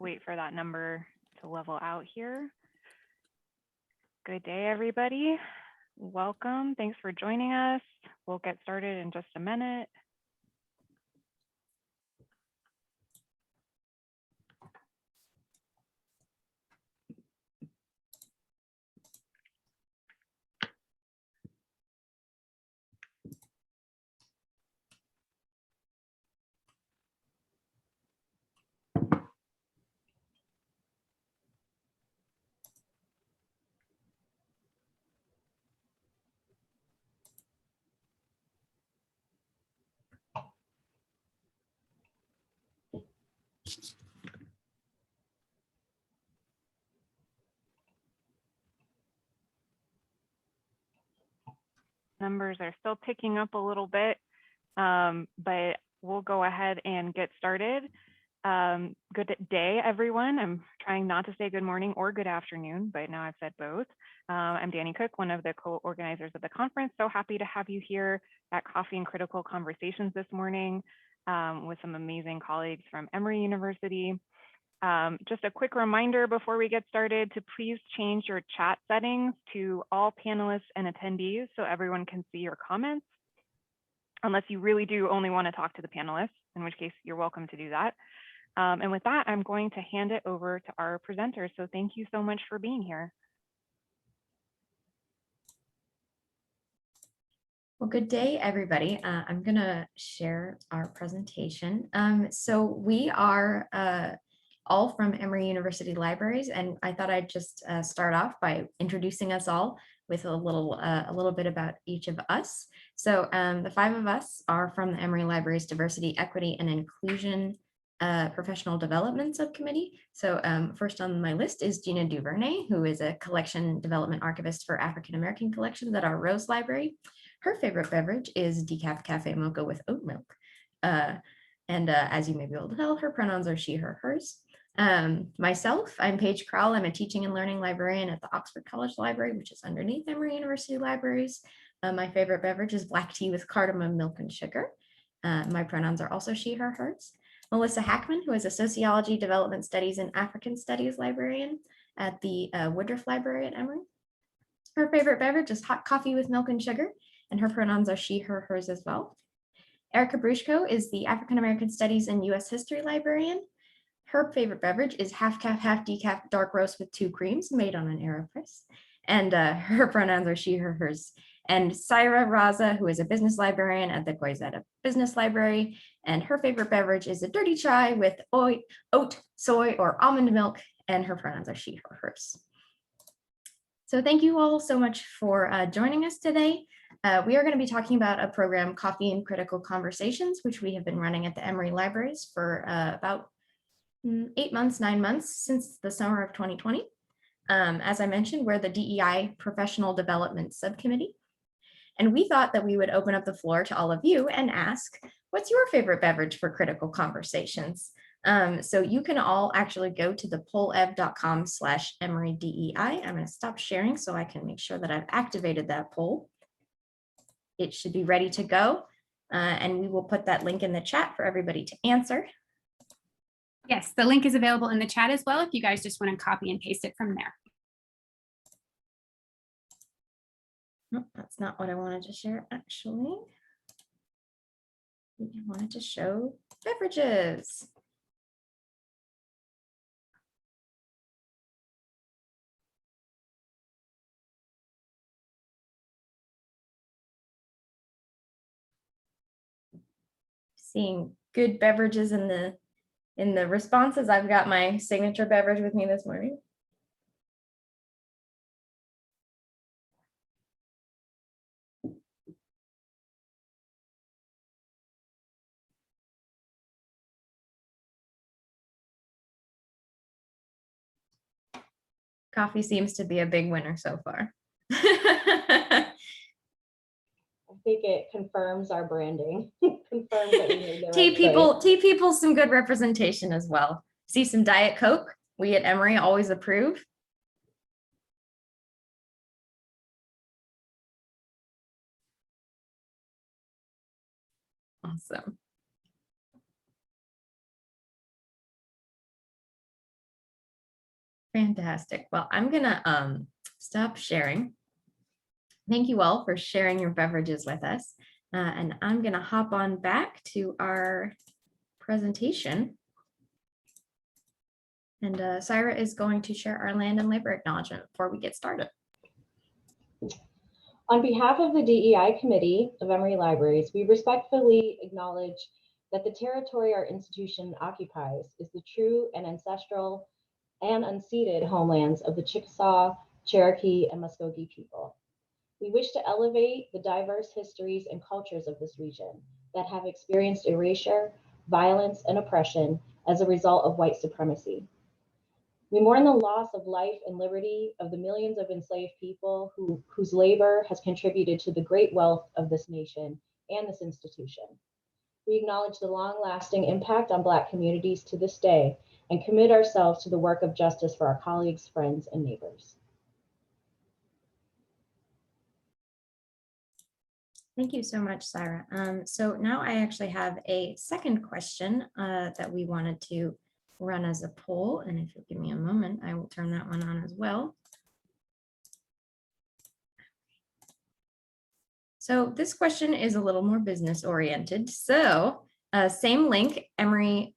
wait for that number to level out here. Good day, everybody. Welcome. Thanks for joining us. We'll get started in just a minute. Numbers are still ticking up a little bit, but we'll go ahead and get started. Good day, everyone. I'm trying not to say good morning or good afternoon, but now I've said both. I'm Danny Cook, one of the co-organizers of the conference. So happy to have you here at Coffee and Critical Conversations this morning with some amazing colleagues from Emory University. Just a quick reminder before we get started to please change your chat settings to all panelists and attendees so everyone can see your comments, unless you really do only want to talk to the panelists, in which case you're welcome to do that. And with that, I'm going to hand it over to our presenters. So thank you so much for being here. Well, good day, everybody. I'm going to share our presentation. So we are all from Emory University Libraries, and I thought I'd just start off by introducing us all with a little bit about each of us. So the five of us are from the Emory Libraries Diversity, Equity, and Inclusion Professional Development Subcommittee. So first on my list is Jina DuVernay, who is a collection development archivist for African American collections at our Rose Library. Her favorite beverage is decaf cafe mocha with oat milk. As you may be able to tell, her pronouns are she, her, hers. Myself, I'm Paige Crowl. I'm a teaching and learning librarian at the Oxford College Library, which is underneath Emory University Libraries. My favorite beverage is black tea with cardamom, milk, and sugar. My pronouns are also she, her, hers. Melissa Hackman, who is a sociology, development studies, and African studies librarian at the Woodruff Library at Emory. Her favorite beverage is hot coffee with milk and sugar, and her pronouns are she, her, hers as well. Erica Bruchko is the African American Studies and U.S. History librarian. Her favorite beverage is half calf, half decaf dark roast with 2 creams made on an AeroPress. And her pronouns are she, her, hers. And Saira Raza, who is a business librarian at the Goizeta Business Library. And her favorite beverage is a dirty chai with oat, soy, or almond milk. And her pronouns are she, her, hers. So thank you all so much for joining us today. We are going to be talking about a program, Coffee and Critical Conversations, which we have been running at the Emory Libraries for about 9 months since the summer of 2020. As I mentioned, we're the DEI Professional Development Subcommittee. And we thought that we would open up the floor to all of you and ask, what's your favorite beverage for critical conversations? So you can all actually go to the pollev.com/EmoryDEI. I'm going to stop sharing so I can make sure that I've activated that poll. It should be ready to go. And we will put that link in the chat for everybody to answer. Yes, the link is available in the chat as well if you guys just want to copy and paste it from there. Nope, that's not what I wanted to share, actually. I wanted to show beverages. Seeing good beverages in the responses. I've got my signature beverage with me this morning. Coffee seems to be a big winner so far. I think it confirms our branding. Confirms that we made the right choice. Tea people, some good representation as well. See some Diet Coke. We at Emory always approve. Awesome. Fantastic. Well, I'm gonna stop sharing. Thank you all for sharing your beverages with us. And I'm gonna hop on back to our presentation. And Saira is going to share our land and labor acknowledgement before we get started. On behalf of the DEI Committee of Emory Libraries, we respectfully acknowledge that the territory our institution occupies is the true and ancestral and unceded homelands of the Chickasaw, Cherokee, and Muskogee people. We wish to elevate the diverse histories and cultures of this region that have experienced erasure, violence, and oppression as a result of white supremacy. We mourn the loss of life and liberty of the millions of enslaved people whose labor has contributed to the great wealth of this nation and this institution. We acknowledge the long-lasting impact on Black communities to this day and commit ourselves to the work of justice for our colleagues, friends, and neighbors. Thank you so much, Saira. So now I actually have a second question that we wanted to run as a poll. And if you'll give me a moment, I will turn that one on as well. So this question is a little more business oriented. So same link, Emory,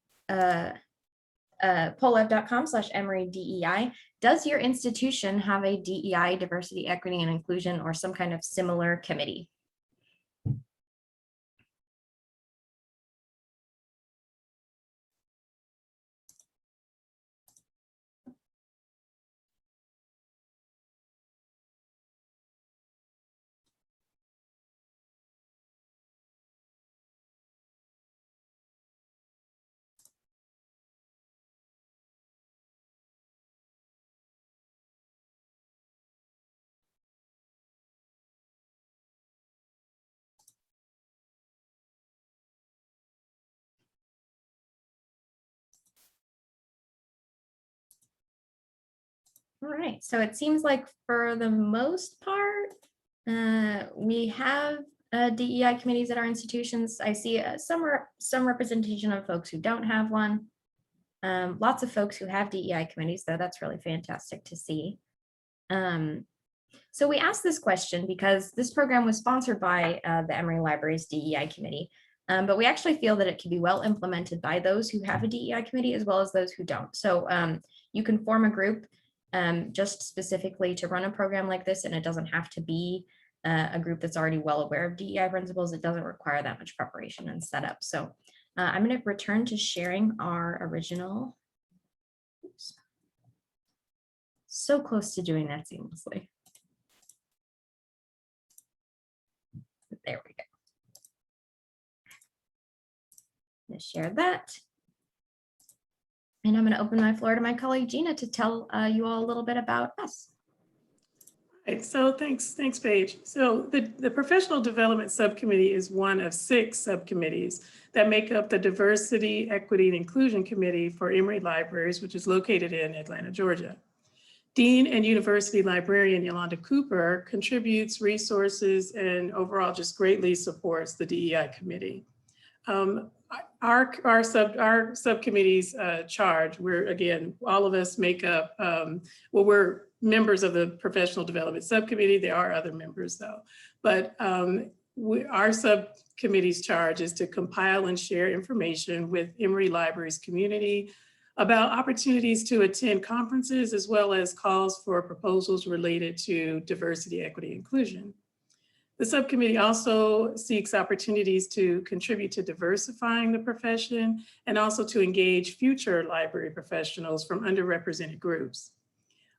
pollev.com/Emory DEI. Does your institution have a DEI, diversity, equity, and inclusion, or some kind of similar committee? All right, so it seems like for the most part, we have DEI committees at our institutions. I see some representation of folks who don't have one. Lots of folks who have DEI committees, though. That's really fantastic to see. So we asked this question because this program was sponsored by the Emory Libraries DEI committee, but we actually feel that it can be well implemented by those who have a DEI committee as well as those who don't. So you can form a group just specifically to run a program like this, and it doesn't have to be a group that's already well aware of DEI principles. It doesn't require that much preparation and setup. So I'm going to return to sharing our original. Oops. So close to doing that seamlessly. There we go. I'm going to share that. And I'm going to open my floor to my colleague Jina to tell you all a little bit about us. Right, so thanks Paige. So the Professional Development Subcommittee is one of 6 subcommittees that make up the Diversity, Equity, and Inclusion Committee for Emory Libraries, which is located in Atlanta, Georgia. Dean and University Librarian Yolanda Cooper contributes resources and overall just greatly supports the DEI committee. Our subcommittee's charge, again, all of us make up, well, we're members of the Professional Development Subcommittee. There are other members though, but our subcommittee's charge is to compile and share information with Emory Libraries community about opportunities to attend conferences as well as calls for proposals related to diversity, equity, inclusion. The subcommittee also seeks opportunities to contribute to diversifying the profession and also to engage future library professionals from underrepresented groups.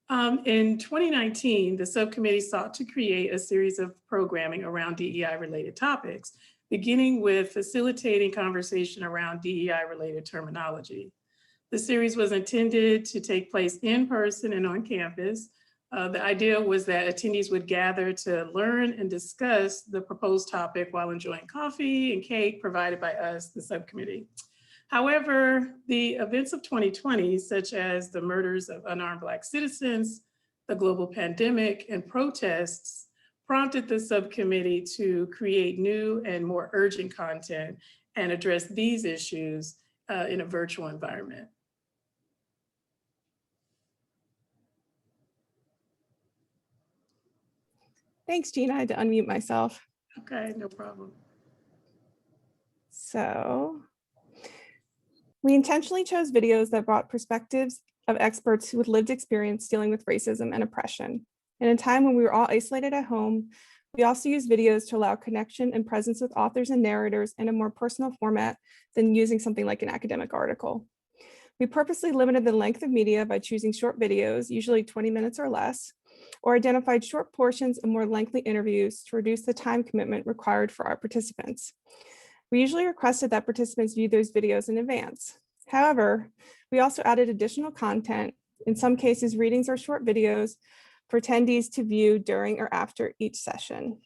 In 2019, the subcommittee sought to create a series of programming around DEI-related topics, beginning with facilitating conversation around DEI-related terminology. The series was intended to take place in person and on campus. The idea was that attendees would gather to learn and discuss the proposed topic while enjoying coffee and cake provided by us, the subcommittee. However, the events of 2020, such as the murders of unarmed Black citizens, the global pandemic, and protests, prompted the subcommittee to create new and more urgent content and address these issues in a virtual environment. Thanks, Gina. I had to unmute myself. Okay, no problem. So we intentionally chose videos that brought perspectives of experts with lived experience dealing with racism and oppression. In a time when we were all isolated at home, we also used videos to allow connection and presence with authors and narrators in a more personal format than using something like an academic article. We purposely limited the length of media by choosing short videos, usually 20 minutes or less, or identified short portions of more lengthy interviews to reduce the time commitment required for our participants. We usually requested that participants view those videos in advance. However, we also added additional content, in some cases readings or short videos, for attendees to view during or after each session.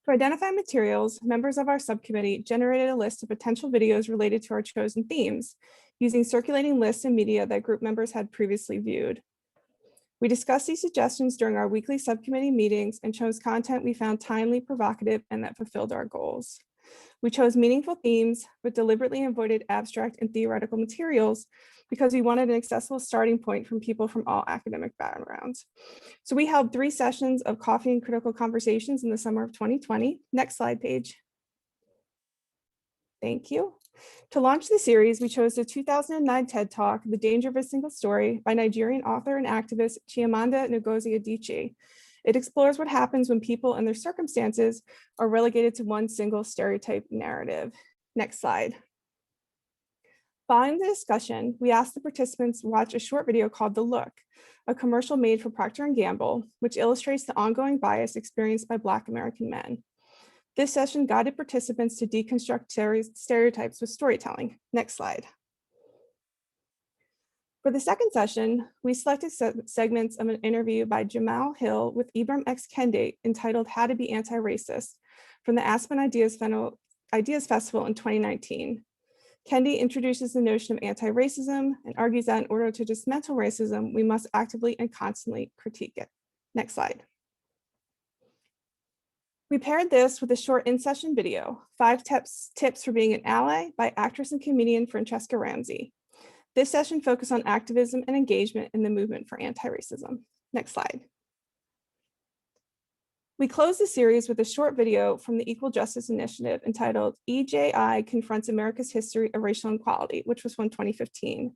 To identify materials, members of our subcommittee generated a list of potential videos related to our chosen themes, using circulating lists and media that group members had previously viewed. We discussed these suggestions during our weekly subcommittee meetings and chose content we found timely, provocative, and that fulfilled our goals. We chose meaningful themes, but deliberately avoided abstract and theoretical materials because we wanted an accessible starting point from people from all academic backgrounds. So we held 3 sessions of coffee and critical conversations in the summer of 2020. Next slide, Paige. Thank you. To launch the series, we chose the 2009 TED Talk, The Danger of a Single Story, by Nigerian author and activist Chimamanda Ngozi Adichie. It explores what happens when people and their circumstances are relegated to one single stereotype narrative. Next slide. Following the discussion, we asked the participants to watch a short video called The Look, a commercial made for Procter & Gamble, which illustrates the ongoing bias experienced by Black American men. This session guided participants to deconstruct stereotypes with storytelling. Next slide. For the second session, we selected segments of an interview by Jamal Hill with Ibram X. Kendi entitled How to Be Anti-Racist from the Aspen Ideas Festival in 2019. Kendi introduces the notion of anti-racism and argues that in order to dismantle racism, we must actively and constantly critique it. Next slide. We paired this with a short in-session video, 5 tips for being an ally by actress and comedian Francesca Ramsey. This session focused on activism and engagement in the movement for anti-racism. Next slide. We closed the series with a short video from the Equal Justice Initiative entitled EJI Confronts America's History of Racial Inequality, which was from 2015.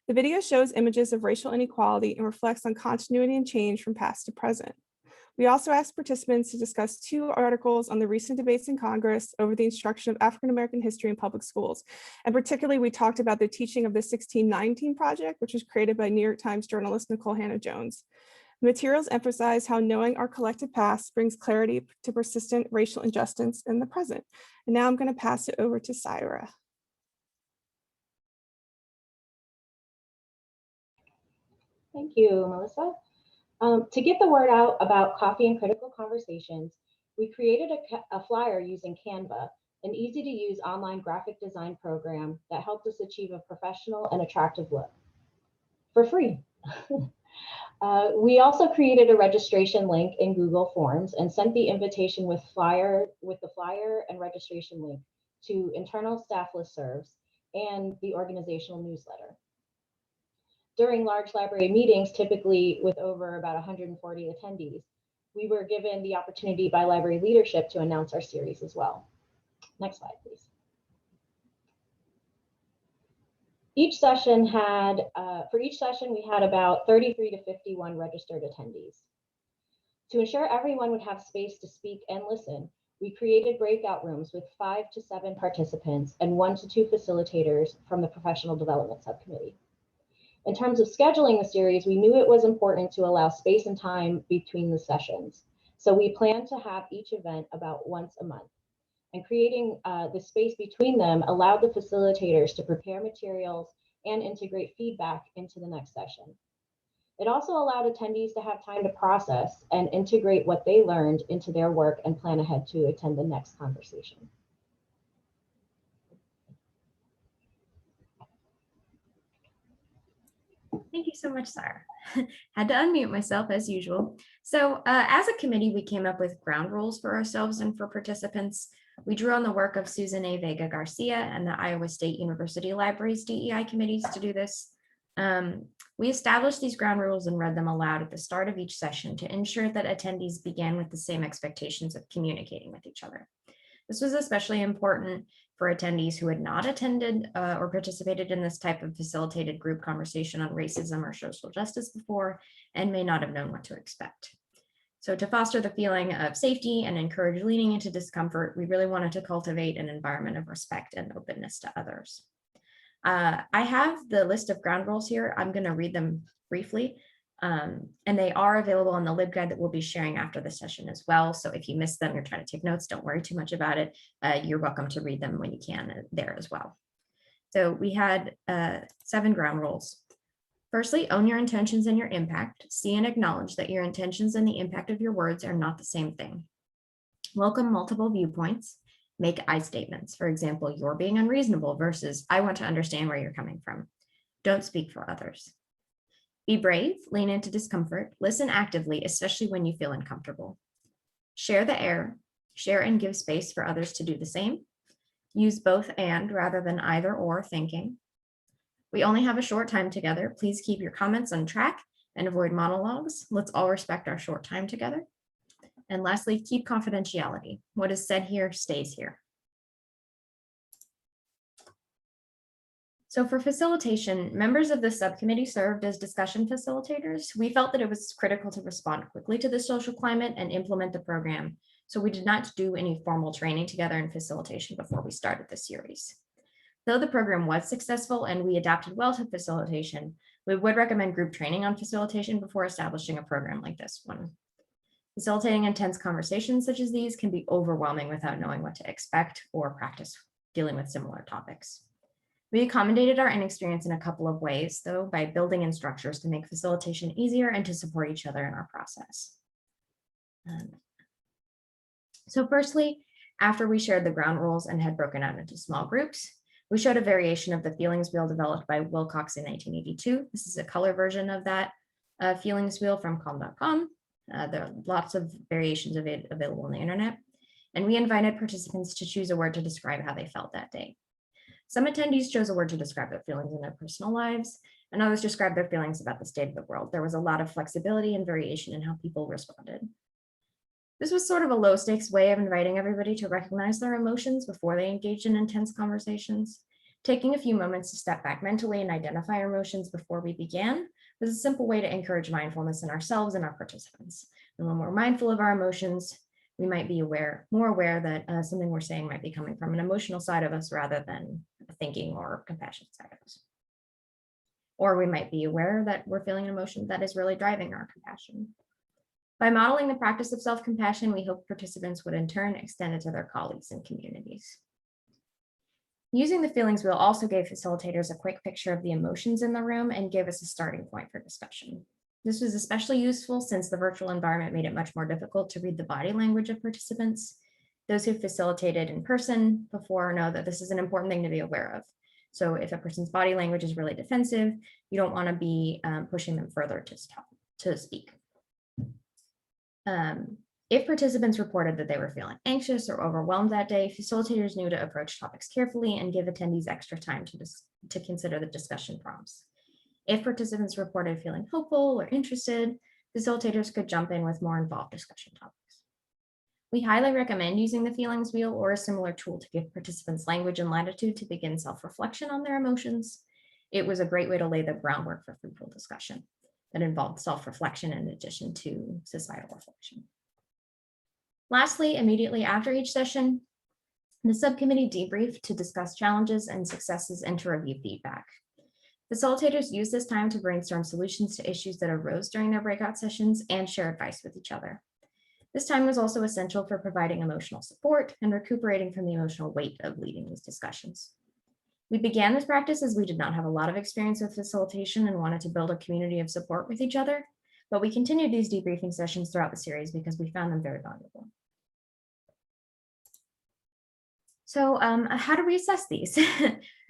The video shows images of racial inequality and reflects on continuity and change from past to present. We also asked participants to discuss 2 articles on the recent debates in Congress over the instruction of African American history in public schools. And particularly, we talked about the teaching of the 1619 Project, which was created by New York Times journalist Nicole Hannah-Jones. The materials emphasize how knowing our collective past brings clarity to persistent racial injustice in the present. And now I'm going to pass it over to Saira. Thank you, Melissa. To get the word out about coffee and critical conversations, we created a flyer using Canva, an easy-to-use online graphic design program that helped us achieve a professional and attractive look for free. We also created a registration link in Google Forms and sent the invitation with the flyer and registration link to internal staff listservs and the organizational newsletter. During large library meetings, typically with over about 140 attendees, we were given the opportunity by library leadership to announce our series as well. Next slide, please. For each session, we had about 33 to 51 registered attendees. To ensure everyone would have space to speak and listen, we created breakout rooms with 5 to 7 participants and 1 to 2 facilitators from the Professional Development Subcommittee. In terms of scheduling the series, we knew it was important to allow space and time between the sessions. So we planned to have each event about once a month. And creating the space between them allowed the facilitators to prepare materials and integrate feedback into the next session. It also allowed attendees to have time to process and integrate what they learned into their work and plan ahead to attend the next conversation. Thank you so much, Saira. Had to unmute myself as usual. So as a committee, we came up with ground rules for ourselves and for participants. We drew on the work of Susan A. Vega Garcia and the Iowa State University Libraries DEI committees to do this. We established these ground rules and read them aloud at the start of each session to ensure that attendees began with the same expectations of communicating with each other. This was especially important for attendees who had not attended or participated in this type of facilitated group conversation on racism or social justice before and may not have known what to expect. So to foster the feeling of safety and encourage leaning into discomfort, we really wanted to cultivate an environment of respect and openness to others. I have the list of ground rules here. I'm going to read them briefly, and they are available on the LibGuide that we'll be sharing after the session as well. So if you miss them, you're trying to take notes, don't worry too much about it. You're welcome to read them when you can there as well. So we had 7 ground rules. Firstly, own your intentions and your impact. See and acknowledge that your intentions and the impact of your words are not the same thing. Welcome multiple viewpoints. Make I statements. For example, you're being unreasonable versus I want to understand where you're coming from. Don't speak for others. Be brave, lean into discomfort, listen actively, especially when you feel uncomfortable. Share the air, share and give space for others to do the same. Use both and rather than either or thinking. We only have a short time together. Please keep your comments on track and avoid monologues. Let's all respect our short time together. And lastly, keep confidentiality. What is said here stays here. So for facilitation, members of the subcommittee served as discussion facilitators. We felt that it was critical to respond quickly to the social climate and implement the program. So we did not do any formal training together in facilitation before we started the series. Though the program was successful and we adapted well to facilitation, we would recommend group training on facilitation before establishing a program like this one. Facilitating intense conversations such as these can be overwhelming without knowing what to expect or practice dealing with similar topics. We accommodated our inexperience in a couple of ways, though, by building in structures to make facilitation easier and to support each other in our process. So firstly, after we shared the ground rules and had broken out into small groups, we showed a variation of the feelings wheel developed by Wilcox in 1982. This is a color version of that feelings wheel from calm.com. There are lots of variations of it available on the internet. And we invited participants to choose a word to describe how they felt that day. Some attendees chose a word to describe their feelings in their personal lives, and others described their feelings about the state of the world. There was a lot of flexibility and variation in how people responded. This was sort of a low stakes way of inviting everybody to recognize their emotions before they engaged in intense conversations. Taking a few moments to step back mentally and identify our emotions before we began was a simple way to encourage mindfulness in ourselves and our participants. And when we're mindful of our emotions, we might be more aware that something we're saying might be coming from an emotional side of us rather than a thinking or compassionate side of us. Or we might be aware that we're feeling an emotion that is really driving our compassion. By modeling the practice of self-compassion, we hope participants would in turn extend it to their colleagues and communities. Using the feelings wheel also gave facilitators a quick picture of the emotions in the room and gave us a starting point for discussion. This was especially useful since the virtual environment made it much more difficult to read the body language of participants. Those who facilitated in person before know that this is an important thing to be aware of. So if a person's body language is really defensive, you don't want to be pushing them further to speak. If participants reported that they were feeling anxious or overwhelmed that day, facilitators knew to approach topics carefully and give attendees extra time to consider the discussion prompts. If participants reported feeling hopeful or interested, facilitators could jump in with more involved discussion topics. We highly recommend using the feelings wheel or a similar tool to give participants language and latitude to begin self-reflection on their emotions. It was a great way to lay the groundwork for fruitful discussion that involved self-reflection in addition to societal reflection. Lastly, immediately after each session, the subcommittee debriefed to discuss challenges and successes and to review feedback. Facilitators used this time to brainstorm solutions to issues that arose during their breakout sessions and share advice with each other. This time was also essential for providing emotional support and recuperating from the emotional weight of leading these discussions. We began this practice as we did not have a lot of experience with facilitation and wanted to build a community of support with each other, but we continued these debriefing sessions throughout the series because we found them very valuable. So how do we assess these?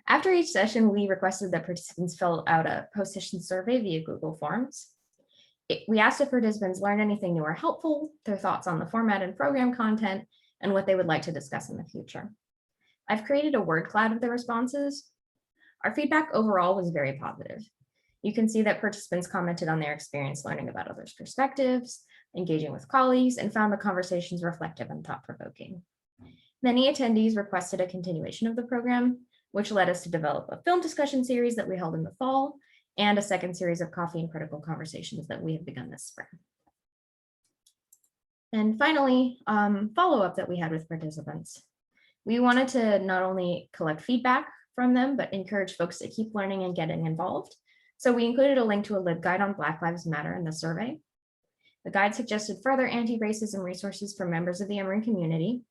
After each session, we requested that participants fill out a post-session survey via Google Forms. We asked if participants learned anything new or helpful, their thoughts on the format and program content, and what they would like to discuss in the future. I've created a word cloud of the responses. Our feedback overall was very positive. You can see that participants commented on their experience learning about others' perspectives, engaging with colleagues, and found the conversations reflective and thought-provoking. Many attendees requested a continuation of the program, which led us to develop a film discussion series that we held in the fall and a second series of coffee and critical conversations that we have begun this spring. And finally, follow-up that we had with participants. We wanted to not only collect feedback from them, but encourage folks to keep learning and getting involved. So we included a link to a LibGuide on Black Lives Matter in the survey. The guide suggested further anti-racism resources for members of the Emory community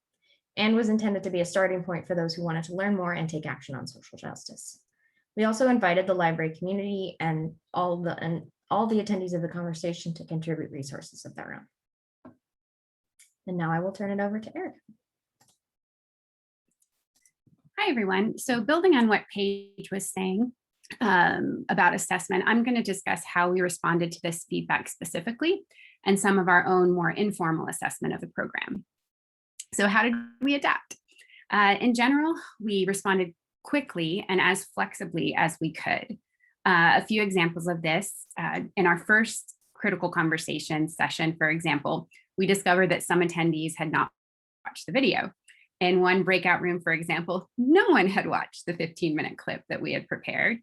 and was intended to be a starting point for those who wanted to learn more and take action on social justice. We also invited the library community and all the attendees of the conversation to contribute resources of their own. And now I will turn it over to Eric. Hi, everyone. So building on what Paige was saying about assessment, I'm going to discuss how we responded to this feedback specifically and some of our own more informal assessment of the program. So how did we adapt? In general, we responded quickly and as flexibly as we could. A few examples of this, in our first critical conversation session, for example, we discovered that some attendees had not watched the video. In one breakout room, for example, no one had watched the 15-minute clip that we had prepared.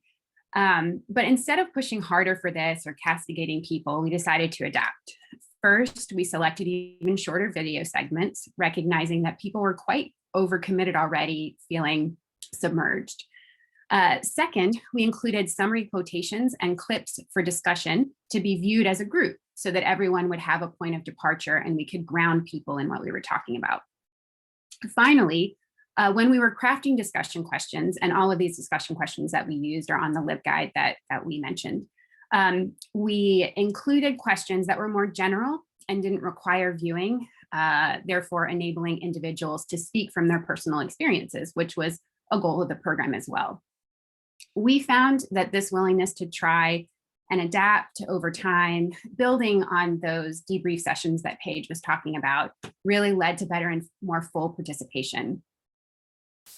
But instead of pushing harder for this or castigating people, we decided to adapt. First, we selected even shorter video segments, recognizing that people were quite overcommitted already, feeling submerged. Second, we included summary quotations and clips for discussion to be viewed as a group so that everyone would have a point of departure and we could ground people in what we were talking about. Finally, when we were crafting discussion questions, and all of these discussion questions that we used are on the LibGuide that we mentioned, we included questions that were more general and didn't require viewing, therefore enabling individuals to speak from their personal experiences, which was a goal of the program as well. We found that this willingness to try and adapt over time, building on those debrief sessions that Paige was talking about, really led to better and more full participation.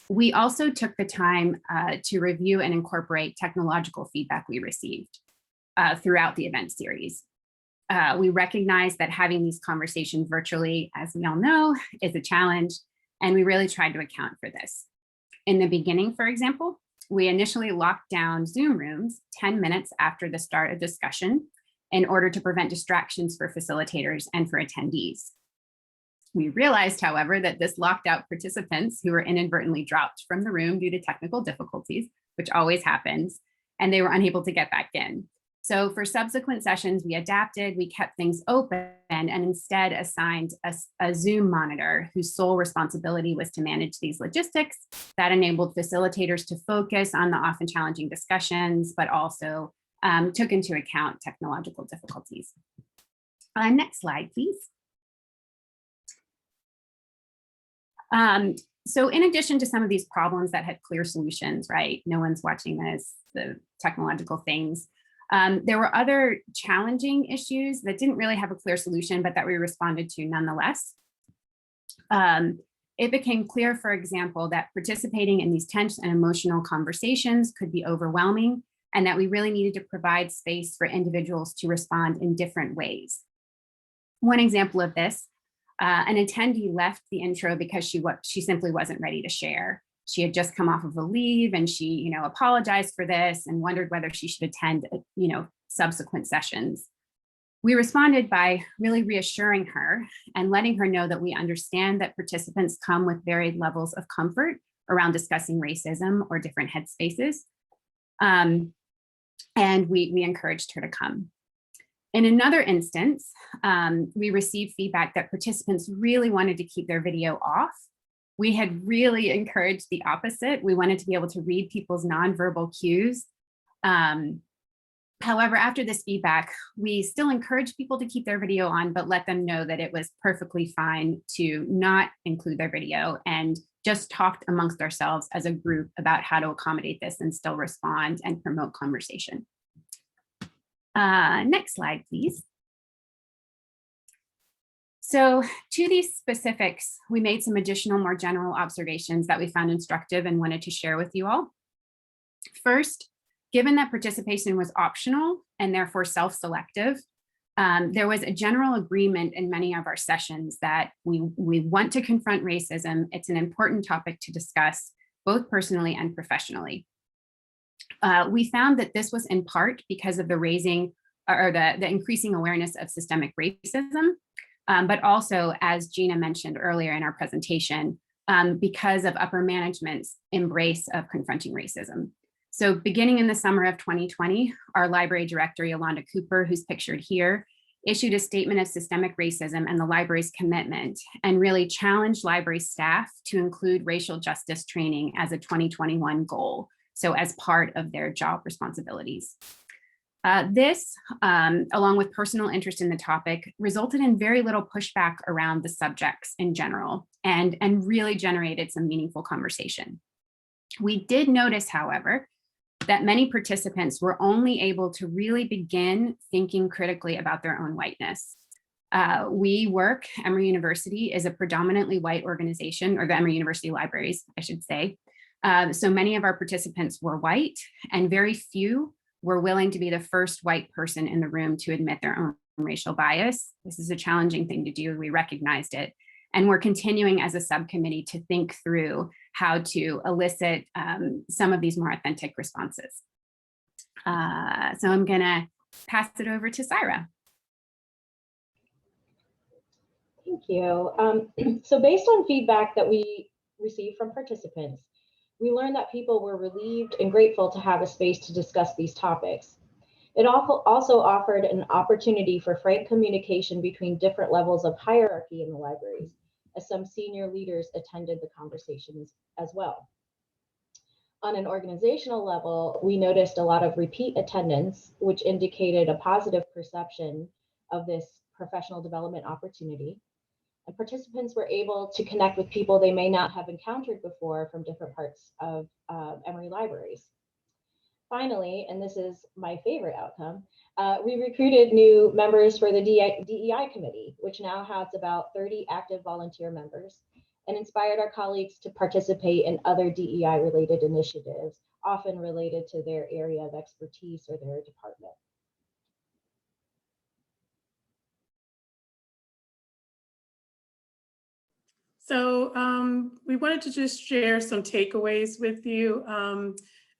We also took the time to review and incorporate technological feedback we received throughout the event series. We recognize that having these conversations virtually, as we all know, is a challenge, and we really tried to account for this. In the beginning, for example, we initially locked down Zoom rooms 10 minutes after the start of discussion in order to prevent distractions for facilitators and for attendees. We realized, however, that this locked out participants who were inadvertently dropped from the room due to technical difficulties, which always happens, and they were unable to get back in. So for subsequent sessions, we adapted, we kept things open, and instead assigned a Zoom monitor whose sole responsibility was to manage these logistics. That enabled facilitators to focus on the often challenging discussions, but also took into account technological difficulties. Next slide, please. So in addition to some of these problems that had clear solutions, right? No one's watching this, the technological things. There were other challenging issues that didn't really have a clear solution, but that we responded to nonetheless. It became clear, for example, that participating in these tense and emotional conversations could be overwhelming, and that we really needed to provide space for individuals to respond in different ways. One example of this, an attendee left the intro because she simply wasn't ready to share. She had just come off of a leave, and she, apologized for this and wondered whether she should attend, subsequent sessions. We responded by really reassuring her and letting her know that we understand that participants come with varied levels of comfort around discussing racism or different headspaces. And we encouraged her to come. In another instance, we received feedback that participants really wanted to keep their video off. We had really encouraged the opposite. We wanted to be able to read people's nonverbal cues. However, after this feedback, we still encouraged people to keep their video on, but let them know that it was perfectly fine to not include their video, and just talked amongst ourselves as a group about how to accommodate this and still respond and promote conversation. Next slide, please. So to these specifics, we made some additional, more general observations that we found instructive and wanted to share with you all. First, given that participation was optional and therefore self-selective, there was a general agreement in many of our sessions that we want to confront racism. It's an important topic to discuss, both personally and professionally. We found that this was in part because of the increasing awareness of systemic racism, but also, as Jina mentioned earlier in our presentation, because of upper management's embrace of confronting racism. So beginning in the summer of 2020, our library director, Yolanda Cooper, who's pictured here, issued a statement of systemic racism and the library's commitment, and really challenged library staff to include racial justice training as a 2021 goal, so as part of their job responsibilities. This, along with personal interest in the topic, resulted in very little pushback around the subjects in general, and really generated some meaningful conversation. We did notice, however, that many participants were only able to really begin thinking critically about their own whiteness. Emory University is a predominantly white organization, or the Emory University Libraries, I should say. So many of our participants were white, and very few were willing to be the first white person in the room to admit their own racial bias. This is a challenging thing to do. We recognized it. And we're continuing as a subcommittee to think through how to elicit some of these more authentic responses. So I'm gonna pass it over to Saira. Thank you. So based on feedback that we received from participants, we learned that people were relieved and grateful to have a space to discuss these topics. It also offered an opportunity for frank communication between different levels of hierarchy in the libraries, as some senior leaders attended the conversations as well. On an organizational level, we noticed a lot of repeat attendance, which indicated a positive perception of this professional development opportunity. And participants were able to connect with people they may not have encountered before from different parts of Emory libraries. Finally, and this is my favorite outcome, we recruited new members for the DEI committee, which now has about 30 active volunteer members, and inspired our colleagues to participate in other DEI related initiatives, often related to their area of expertise or their department. So we wanted to just share some takeaways with you.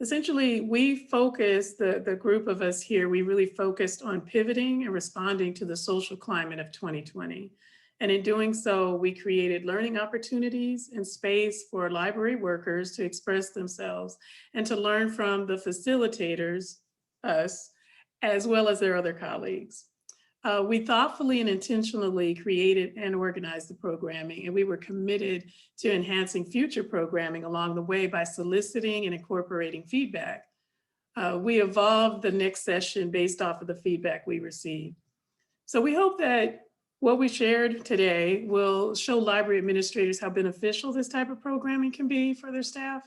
Essentially, we focused, the group of us here, we really focused on pivoting and responding to the social climate of 2020. And in doing so, we created learning opportunities and space for library workers to express themselves and to learn from the facilitators, us, as well as their other colleagues. We thoughtfully and intentionally created and organized the programming, and we were committed to enhancing future programming along the way by soliciting and incorporating feedback. We evolved the next session based off of the feedback we received. So we hope that what we shared today will show library administrators how beneficial this type of programming can be for their staff.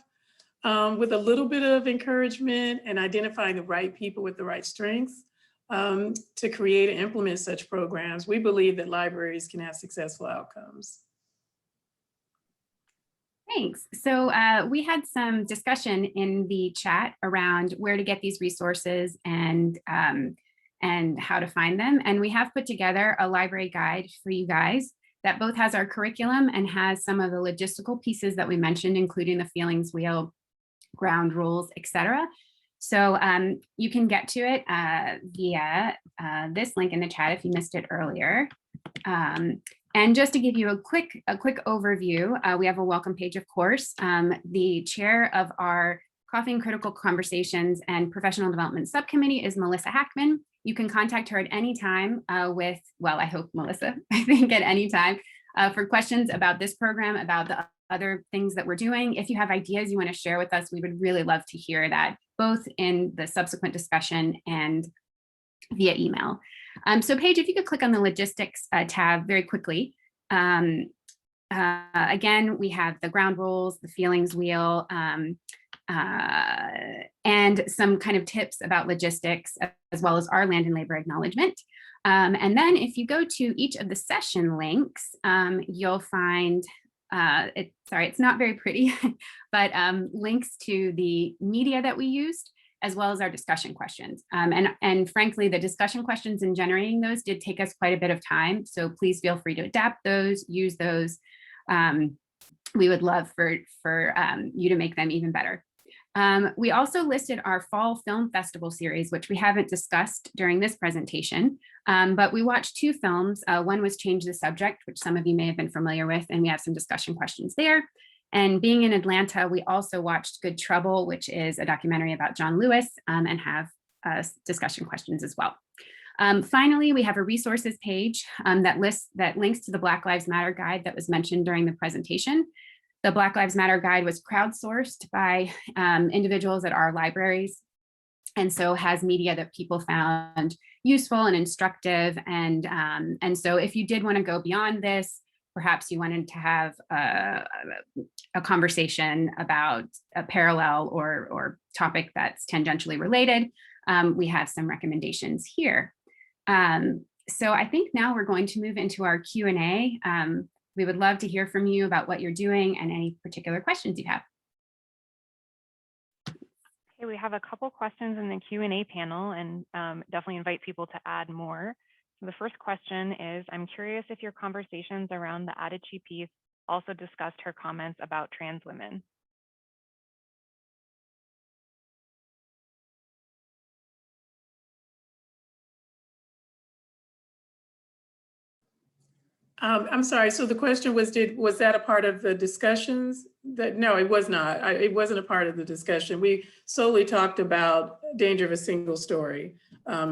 With a little bit of encouragement and identifying the right people with the right strengths, to create and implement such programs, we believe that libraries can have successful outcomes. Thanks. So we had some discussion in the chat around where to get these resources and how to find them. And we have put together a library guide for you guys that both has our curriculum and has some of the logistical pieces that we mentioned, including the feelings wheel, ground rules, etc. So you can get to it via this link in the chat if you missed it earlier. And just to give you a quick overview, we have a welcome page, of course. The chair of our Coffee and Critical Conversations and Professional Development Subcommittee is Melissa Hackman. You can contact her at any time with, well, I hope Melissa, I think at any time, for questions about this program, about the other things that we're doing. If you have ideas you want to share with us, we would really love to hear that, both in the subsequent discussion and via email. So Paige, if you could click on the logistics tab very quickly. Again, we have the ground rules, the feelings wheel, and some kind of tips about logistics, as well as our land and labor acknowledgement. And then if you go to each of the session links, you'll find, sorry, it's not very pretty, but links to the media that we used, as well as our discussion questions. And frankly, the discussion questions and generating those did take us quite a bit of time. So please feel free to adapt those, use those. We would love for you to make them even better. We also listed our Fall Film Festival series, which we haven't discussed during this presentation, but we watched 2 films. One was Change the Subject, which some of you may have been familiar with, and we have some discussion questions there. And being in Atlanta, we also watched Good Trouble, which is a documentary about John Lewis, and have discussion questions as well. Finally, we have a resources page that links to the Black Lives Matter guide that was mentioned during the presentation. The Black Lives Matter guide was crowdsourced by individuals at our libraries, and so has media that people found useful and instructive. And so if you did want to go beyond this, perhaps you wanted to have a conversation about a parallel or topic that's tangentially related, we have some recommendations here. So I think now we're going to move into our Q&A. We would love to hear from you about what you're doing and any particular questions you have. Okay, we have a couple questions in the Q&A panel, and definitely invite people to add more. The first question is, I'm curious if your conversations around the Adichie piece also discussed her comments about trans women. I'm sorry, so the question was, was that a part of the discussions? No, it was not. It wasn't a part of the discussion. We solely talked about danger of a single story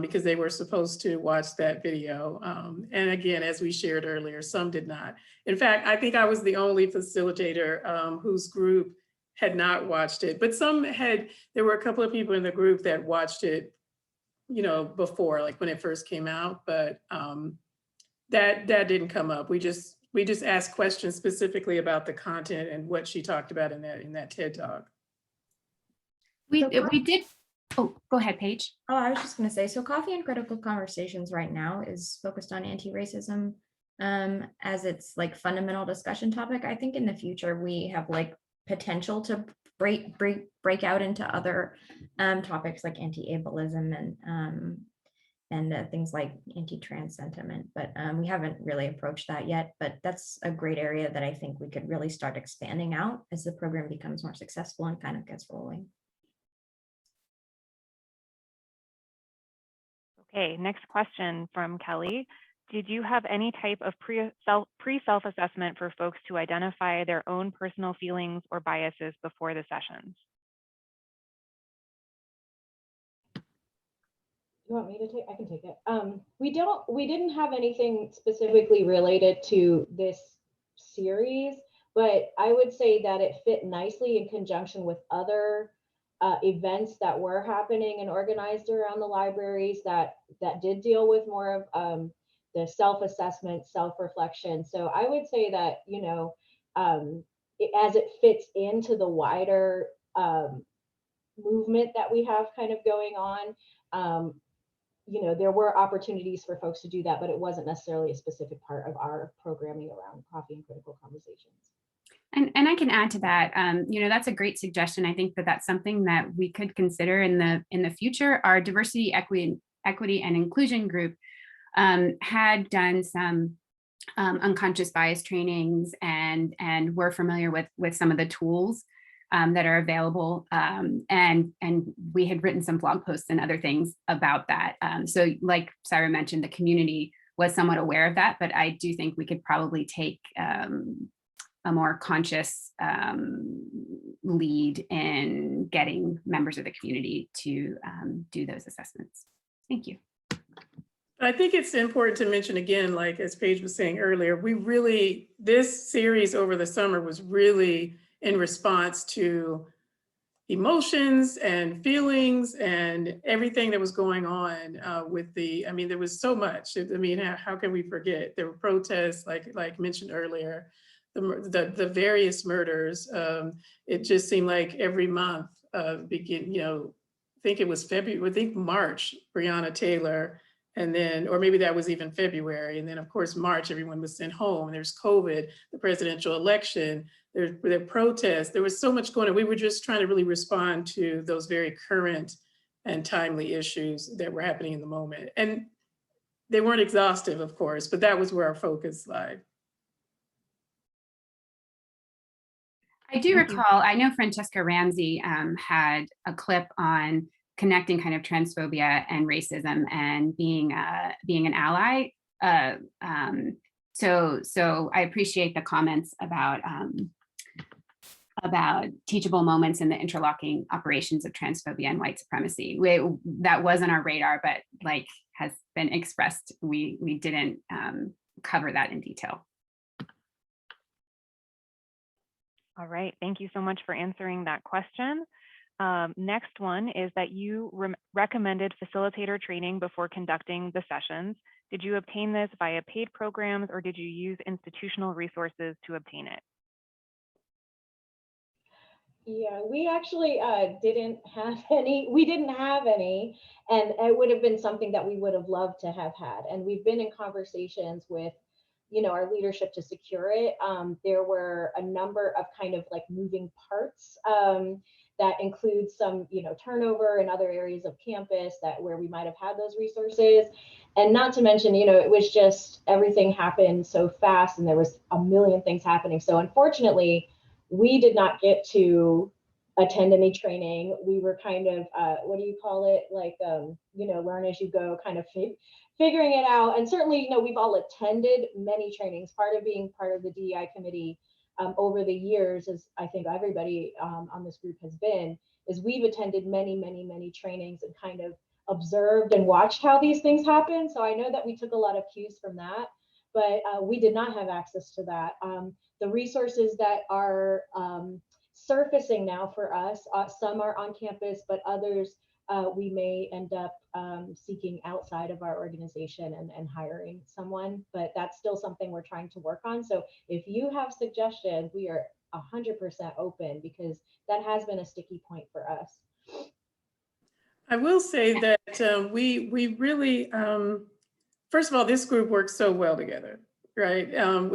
because they were supposed to watch that video. And again, as we shared earlier, some did not. In fact, I think I was the only facilitator whose group had not watched it, but some had. There were a couple of people in the group that watched it, before, like when it first came out, but that didn't come up. We just asked questions specifically about the content and what she talked about in that TED Talk. We did. Oh, go ahead, Paige. Oh, I was just going to say, so Coffee and Critical Conversations right now is focused on anti-racism as its like fundamental discussion topic. I think in the future we have like potential to break out into other topics like anti-ableism and things like anti-trans sentiment, but we haven't really approached that yet. But that's a great area that I think we could really start expanding out as the program becomes more successful and kind of gets rolling. Okay, next question from Kelly. Did you have any type of pre-self-assessment for folks to identify their own personal feelings or biases before the sessions? You want me to take? I can take it. We didn't have anything specifically related to this series, but I would say that it fit nicely in conjunction with other events that were happening and organized around the libraries that did deal with more of the self-assessment, self-reflection. So I would say that, as it fits into the wider movement that we have kind of going on, there were opportunities for folks to do that, but it wasn't necessarily a specific part of our programming around Coffee and Critical Conversations. And I can add to that. That's a great suggestion. I think that that's something that we could consider in the future. Our diversity, equity, and inclusion group had done some unconscious bias trainings, and we're familiar with some of the tools that are available, and we had written some blog posts and other things about that. So like Saira mentioned, the community was somewhat aware of that, but I do think we could probably take a more conscious lead in getting members of the community to do those assessments. Thank you. I think it's important to mention again, like as Paige was saying earlier, this series over the summer was really in response to emotions and feelings and everything that was going on there was so much. How can we forget? There were protests, like mentioned earlier, the various murders. It just seemed like every month, I think it was March, Breonna Taylor, and then, or maybe that was even February. And then of course, March, everyone was sent home. There's COVID, the presidential election, there protests. There was so much going on. We were just trying to really respond to those very current and timely issues that were happening in the moment. And they weren't exhaustive, of course, but that was where our focus lied. I do Thank you. recall, I know Francesca Ramsey had a clip on connecting kind of transphobia and racism and being an ally. So I appreciate the comments about teachable moments in the interlocking operations of transphobia and white supremacy. That wasn't our radar, but like has been expressed, we didn't cover that in detail. All right, thank you so much for answering that question. Next one is that you recommended facilitator training before conducting the sessions. Did you obtain this via paid programs or did you use institutional resources to obtain it? Yeah, we actually didn't have any. We didn't have any, and it would have been something that we would have loved to have had. And we've been in conversations with, our leadership to secure it. There were a number of kind of like moving parts that include some, turnover in other areas of campus where we might have had those resources. And not to mention, it was just everything happened so fast and there was a million things happening. So unfortunately, we did not get to attend any training. We were kind of, what do you call it? Like, learn as you go, kind of figuring it out. And certainly, we've all attended many trainings. Part of being part of the DEI committee over the years, as I think everybody on this group has been, is we've attended many, many, many trainings and kind of observed and watched how these things happen. So I know that we took a lot of cues from that, but we did not have access to that. The resources that are surfacing now for us, some are on campus, but others we may end up seeking outside of our organization and hiring someone, but that's still something we're trying to work on. So if you have suggestions, we are 100% open because that has been a sticky point for us. I will say that we really, first of all, this group works so well together, right? And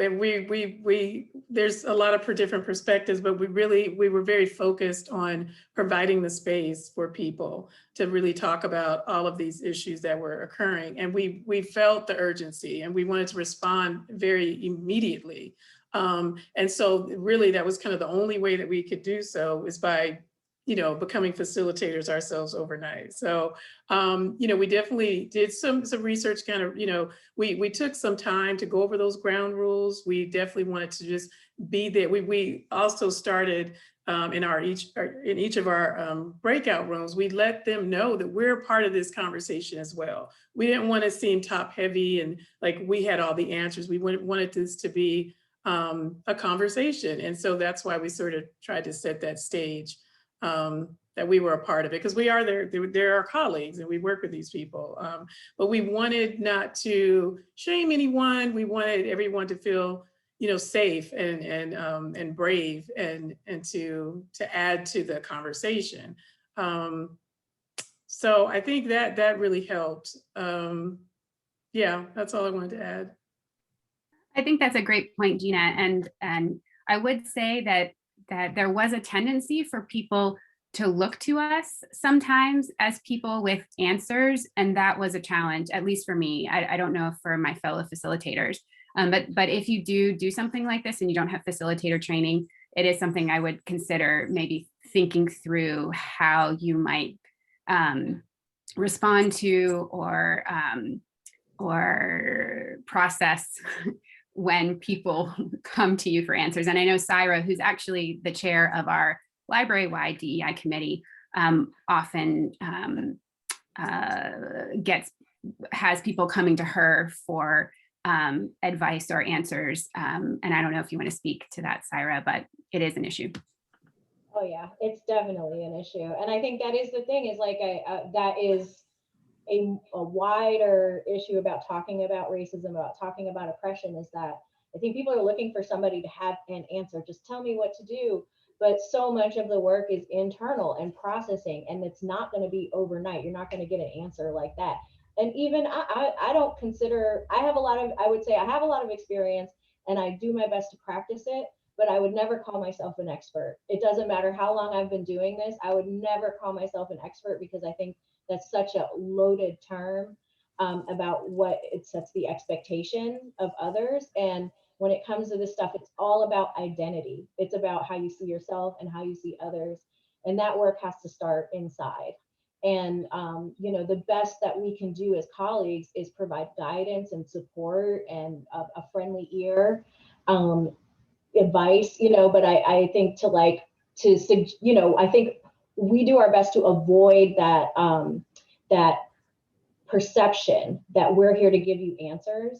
there's a lot of different perspectives, but we were very focused on providing the space for people to really talk about all of these issues that were occurring. And we felt the urgency and we wanted to respond very immediately. And so really that was kind of the only way that we could do so is by becoming facilitators ourselves overnight. So, we definitely did some research kind of, we took some time to go over those ground rules. We definitely wanted to just be there. We also started in each of our breakout rooms, we let them know that we're part of this conversation as well. We didn't want to seem top heavy and like we had all the answers. We wanted this to be a conversation. And so that's why we sort of tried to set that stage. That we were a part of it because we are they're our colleagues and we work with these people. But we wanted not to shame anyone. We wanted everyone to feel, safe and brave and to add to the conversation. So I think that really helped. Yeah, that's all I wanted to add. I think that's a great point, Jina. And I would say that there was a tendency for people to look to us sometimes as people with answers. And that was a challenge, at least for me. I don't know for my fellow facilitators, but if you do something like this and you don't have facilitator training, it is something I would consider maybe thinking through how you might respond to or process when people come to you for answers. And I know Saira, who's actually the chair of our library-wide DEI committee, often has people coming to her for advice or answers. And I don't know if you want to speak to that, Saira, but it is an issue. Oh yeah, it's definitely an issue. And I think that is the thing is like, that is a wider issue about talking about racism, about talking about oppression is that I think people are looking for somebody to have an answer. Just tell me what to do. But so much of the work is internal and processing, and it's not going to be overnight. You're not going to get an answer like that. And even I don't consider, I would say I have a lot of experience and I do my best to practice it, but I would never call myself an expert. It doesn't matter how long I've been doing this. I would never call myself an expert because I think That's such a loaded term about what it sets the expectation of others. And when it comes to this stuff, it's all about identity. It's about how you see yourself and how you see others. And that work has to start inside. And, you know, the best that we can do as colleagues is provide guidance and support and a friendly ear, advice, you know, but I think you know, I think we do our best to avoid that, that perception that we're here to give you answers.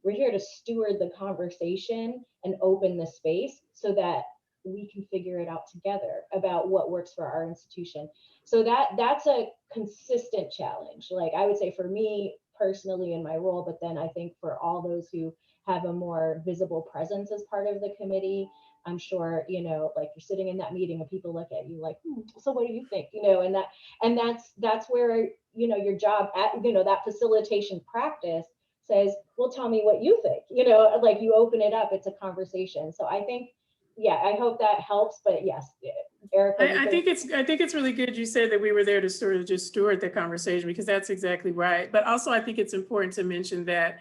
We're here to steward the conversation and open the space so that we can figure it out together about what works for our institution. So that's a consistent challenge. Like I would say for me personally in my role, but then I think for all those who have a more visible presence as part of the committee, I'm sure, you know, like you're sitting in that meeting and people look at you like, so what do you think? You know, and that's where, you know, your job at, you know, that facilitation practice says, well, tell me what you think, you know, like you open it up, it's a conversation. So I think, yeah, I hope that helps, but yes, Erica. I think it's really good you said that we were there to sort of just steward the conversation, because that's exactly right. But also I think it's important to mention that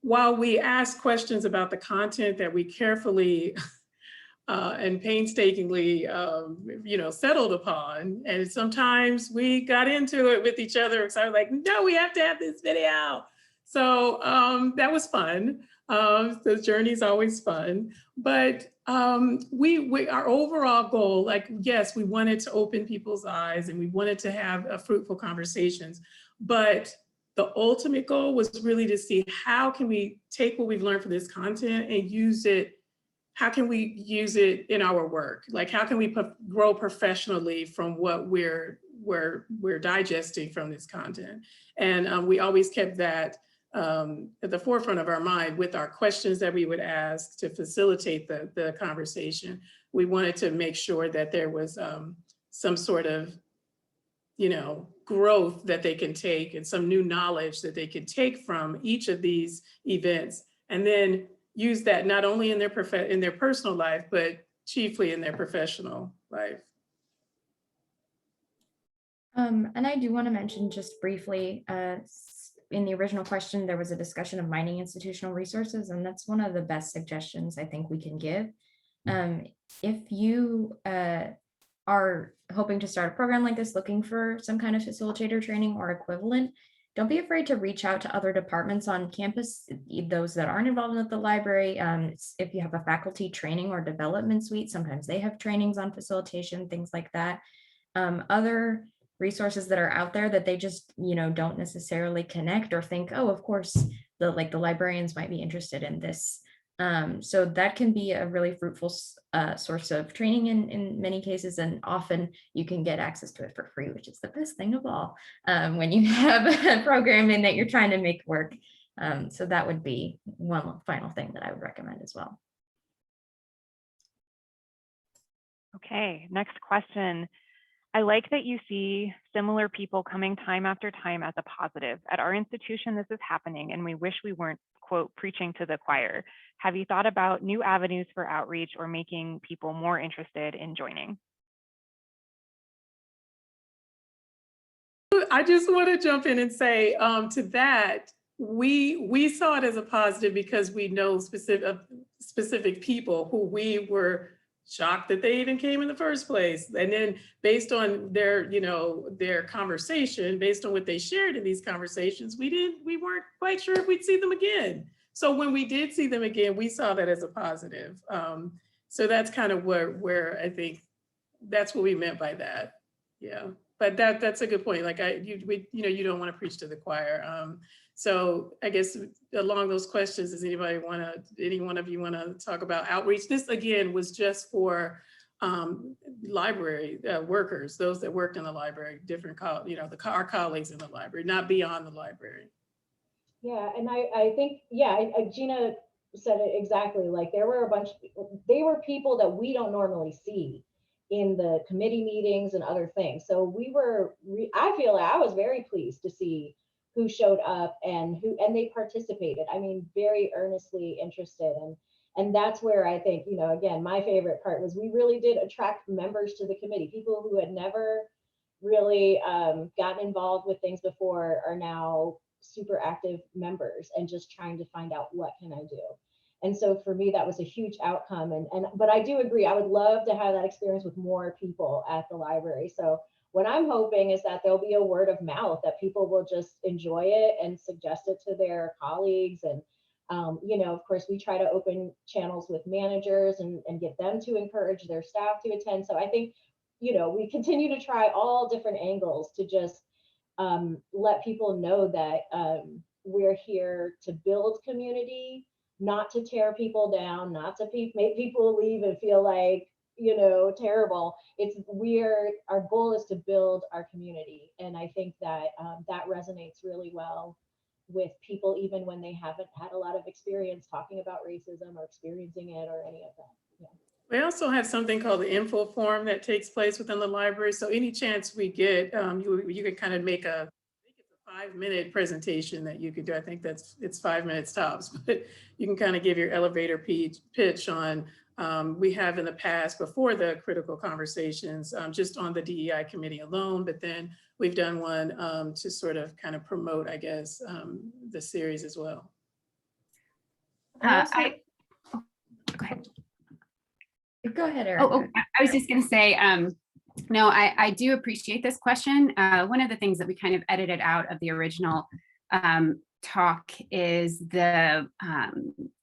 while we ask questions about the content that we carefully and painstakingly, you know, settled upon, and sometimes we got into it with each other. So I was like, no, we have to have this video. So that was fun. The journey's always fun, but our overall goal, like, yes, we wanted to open people's eyes and we wanted to have fruitful conversations, but the ultimate goal was really to see how can we take what we've learned from this content and use it. How can we use it in our work? Like, how can we grow professionally from what we're digesting from this content? And we always kept that at the forefront of our mind with our questions that we would ask to facilitate the conversation. We wanted to make sure that there was some sort of, you know, growth that they can take and some new knowledge that they could take from each of these events, and then use that not only in their personal life, but chiefly in their professional life. And I do want to mention just briefly, in the original question, there was a discussion of mining institutional resources, and that's one of the best suggestions I think we can give. If you are hoping to start a program like this, looking for some kind of facilitator training or equivalent, don't be afraid to reach out to other departments on campus, those that aren't involved at the library. If you have a faculty training or development suite, sometimes they have trainings on facilitation, things like that. Other resources that are out there that they just, you know, don't necessarily connect or think, oh, of course, the librarians might be interested in this. So that can be a really fruitful source of training in many cases, and often you can get access to it for free, which is the best thing of all when you have a program in that you're trying to make work. So that would be one final thing that I would recommend as well. Okay, next question. I like that you see similar people coming time after time as a positive. At our institution, this is happening, and we wish we weren't, quote, preaching to the choir. Have you thought about new avenues for outreach or making people more interested in joining? I just want to jump in and say to that, we saw it as a positive because we know specific people who we were shocked that they even came in the first place. And then based on their, you know, their conversation, based on what they shared in these conversations, we weren't quite sure if we'd see them again. So when we did see them again, we saw that as a positive. So that's kind of where I think that's what we meant by that. Yeah, but that's a good point. Like you don't want to preach to the choir. So I guess along those questions, does any one of you want to talk about outreach? This again was just for library workers, those that worked in the library, our colleagues in the library, not beyond the library. Yeah, and I think, yeah, Jina said it exactly. Like there were they were people that we don't normally see in the committee meetings and other things. So I feel like I was very pleased to see who showed up and they participated. I mean, very earnestly interested. And that's where I think, again, my favorite part was we really did attract members to the committee, people who had never, really gotten involved with things before are now super active members and just trying to find out what can I do. And so for me, that was a huge outcome. But I do agree, I would love to have that experience with more people at the library. So what I'm hoping is that there'll be a word of mouth, that people will just enjoy it and suggest it to their colleagues. And, you know, of course, we try to open channels with managers and get them to encourage their staff to attend. So I think, you know, we continue to try all different angles to just let people know that we're here to build community, not to tear people down, not to make people leave and feel like, you know, terrible. Our goal is to build our community. And I think that that resonates really well with people, even when they haven't had a lot of experience talking about racism or experiencing it or any of that. Yeah. We also have something called the info forum that takes place within the library. So any chance we get, you can kind of make a 5-minute presentation that you could do. I think it's 5 minutes tops, but you can kind of give your elevator pitch on, we have in the past before the critical conversations, just on the DEI committee alone, but then we've done one to sort of kind of promote, I guess, the series as well. Go ahead. Go ahead, Erica. Oh, I was just going to say, no, I do appreciate this question. One of the things that we kind of edited out of the original talk is the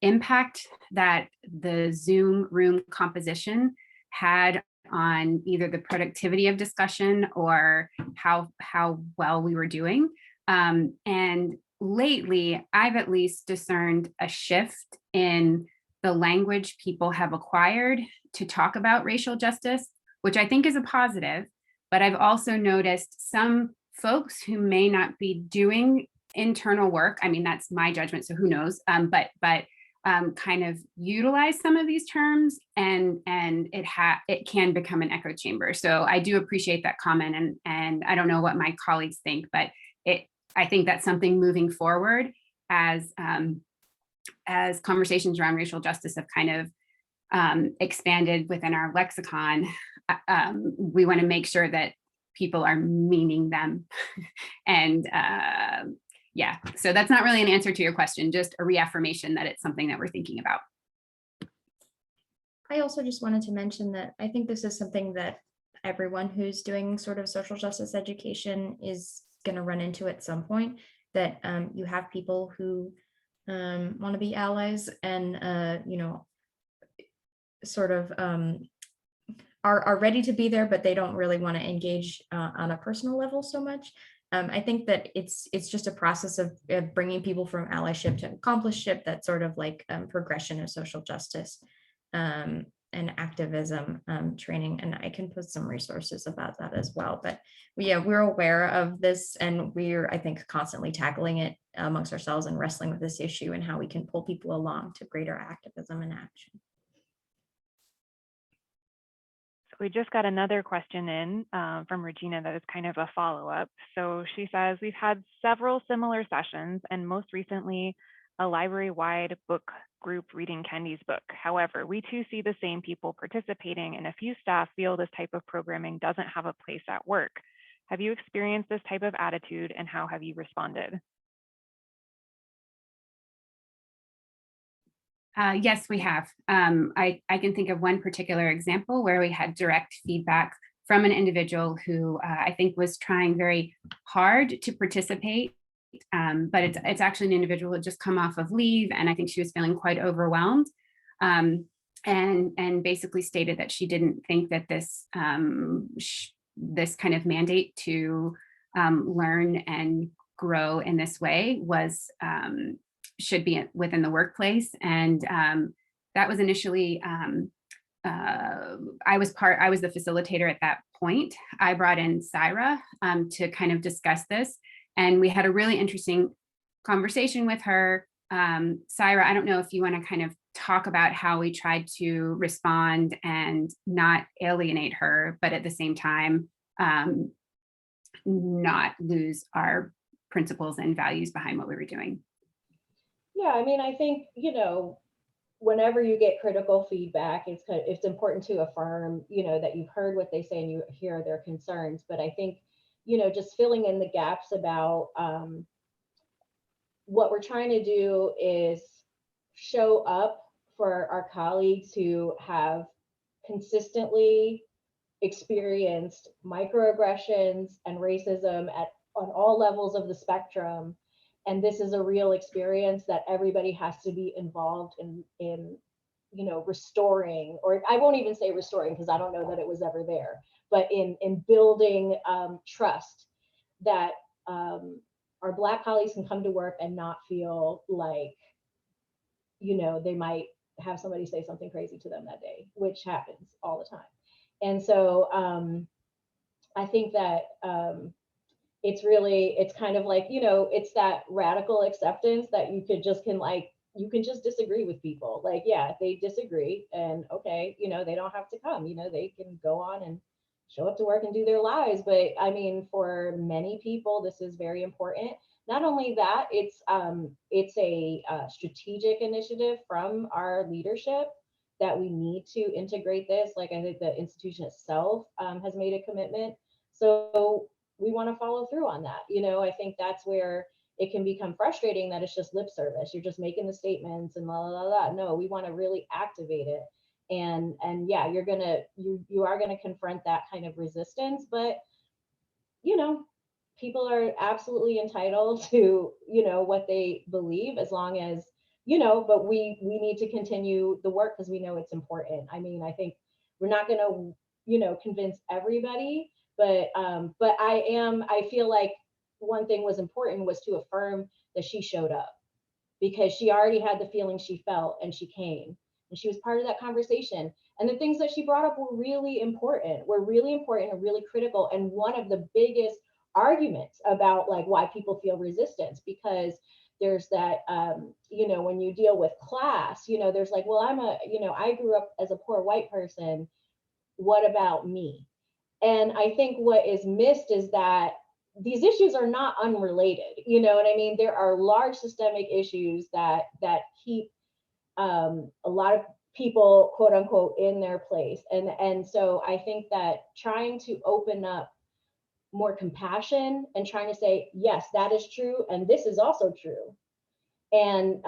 impact that the Zoom room composition had on either the productivity of discussion or how well we were doing. And lately, I've at least discerned a shift in the language people have acquired to talk about racial justice, which I think is a positive. But I've also noticed some folks who may not be doing internal work. I mean, that's my judgment, so who knows? But kind of utilize some of these terms, and it can become an echo chamber. So I do appreciate that comment, and I don't know what my colleagues think, but I think that's something moving forward as conversations around racial justice have kind of expanded within our lexicon. We want to make sure that people are meaning them. And yeah, so that's not really an answer to your question, just a reaffirmation that it's something that we're thinking about. I also just wanted to mention that I think this is something that everyone who's doing sort of social justice education is going to run into at some point, that you have people who want to be allies and, you know, sort of are ready to be there, but they don't really want to engage on a personal level so much. I think that it's just a process of bringing people from allyship to accomplishship, that sort of like progression of social justice and activism training. And I can put some resources about that as well. But yeah, we're aware of this, and we're, I think, constantly tackling it amongst ourselves and wrestling with this issue and how we can pull people along to greater activism and action. We just got another question in from Regina that is kind of a follow-up. So she says, we've had several similar sessions, and most recently a library-wide book group reading Kendi's book. However, we too see the same people participating, and a few staff feel this type of programming doesn't have a place at work. Have you experienced this type of attitude, and how have you responded? Yes, we have. I can think of one particular example where we had direct feedback from an individual who I think was trying very hard to participate, but it's actually an individual who had just come off of leave, and I think she was feeling quite overwhelmed, and basically stated that she didn't think that this this kind of mandate to learn and grow in this way was should be within the workplace. And that was initially, I was the facilitator at that point. I brought in Saira to kind of discuss this, and we had a really interesting conversation with her. Saira, I don't know if you want to kind of talk about how we tried to respond and not alienate her, but at the same time, not lose our principles and values behind what we were doing. Yeah, I mean, I think, you know, whenever you get critical feedback, it's important to affirm, you know, that you've heard what they say and you hear their concerns. But I think just filling in the gaps about what we're trying to do is show up for our colleagues who have consistently experienced microaggressions and racism on all levels of the spectrum. And this is a real experience that everybody has to be involved in restoring, or I won't even say restoring because I don't know that it was ever there, but in building trust that our Black colleagues can come to work and not feel like, they might have somebody say something crazy to them that day, which happens all the time. And so I think that it's kind of like, it's that radical acceptance that you can just disagree with people. Like, yeah, they disagree and okay, they don't have to come, they can go on and show up to work and do their lives. But I mean, for many people, this is very important. Not only that, it's a strategic initiative from our leadership that we need to integrate this. Like, I think the institution itself has made a commitment. So we want to follow through on that. I think that's where it can become frustrating that it's just lip service. You're just making the statements and la la la. No, we want to really activate it. And yeah, you are gonna confront that kind of resistance, but people are absolutely entitled to what they believe, as long as but we need to continue the work because we know it's important. I mean, I think we're not going to convince everybody, but I feel like one thing was important was to affirm that she showed up, because she already had the feeling she felt and she came and she was part of that conversation. And the things that she brought up were really important and really critical. And one of the biggest arguments about like why people feel resistance, because there's that, when you deal with class, there's like, well, I grew up as a poor white person. What about me? And I think what is missed is that these issues are not unrelated. You know what I mean? There are large systemic issues that keep a lot of people, quote unquote, in their place. And so I think that trying to open up more compassion and trying to say, yes, that is true, and this is also true, and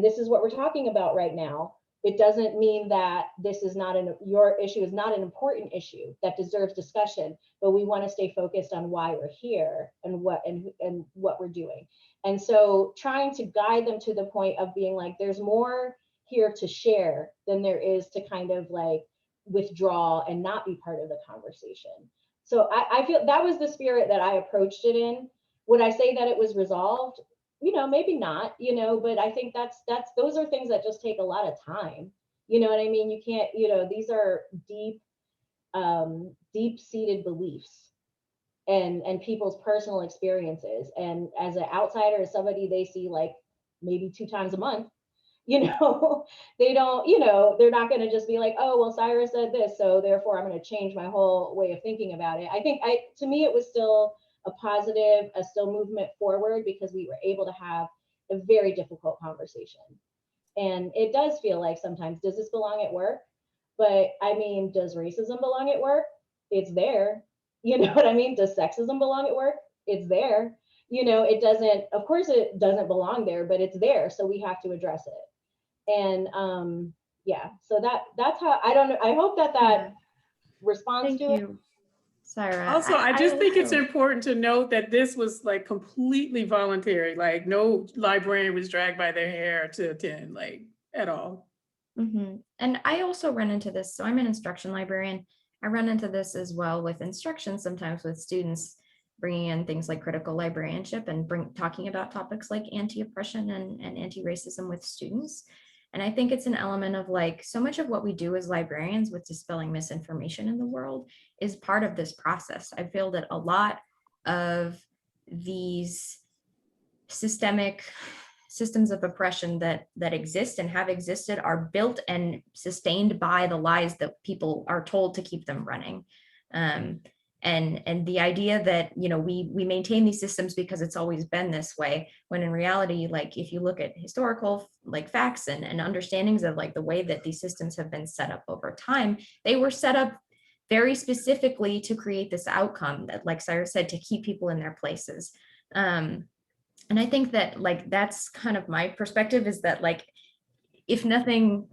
this is what we're talking about right now. It doesn't mean that this is not your issue is not an important issue that deserves discussion, but we want to stay focused on why we're here and what we're doing. And so trying to guide them to the point of being like, there's more here to share than there is to kind of like withdraw and not be part of the conversation. So I feel that was the spirit that I approached it in. Would I say that it was resolved? Maybe not, but I think those are things that just take a lot of time. You know what I mean? You can't, these are deep-seated beliefs and people's personal experiences. And as an outsider, as somebody they see like maybe 2 times a month, they don't, they're not going to just be like, oh, well, Saira said this, so therefore I'm going to change my whole way of thinking about it. I think to me, it was still a positive, still movement forward, because we were able to have a very difficult conversation. And it does feel like sometimes, does this belong at work? But I mean, does racism belong at work? It's there. You know what I mean? Does sexism belong at work? It's there. It doesn't, of course it doesn't belong there, but it's there. So we have to address it. And yeah, so that's how, I don't know, I hope that responds to it. Saira. Also, I just think it's important to note that this was like completely voluntary. Like no librarian was dragged by their hair to attend, like at all. Mm-hmm. And I also run into this. So I'm an instruction librarian. I run into this as well with instruction, sometimes with students bringing in things like critical librarianship and talking about topics like anti-oppression and anti-racism with students. And I think it's an element of like, so much of what we do as librarians with dispelling misinformation in the world is part of this process. I feel that a lot of these systemic systems of oppression that exist and have existed are built and sustained by the lies that people are told to keep them running. And the idea that, we maintain these systems because it's always been this way, when in reality, like if you look at historical like facts and understandings of like the way that these systems have been set up over time, they were set up very specifically to create this outcome that, like Saira said, to keep people in their places. And I think that like, that's kind of my perspective, is that like, if nothing,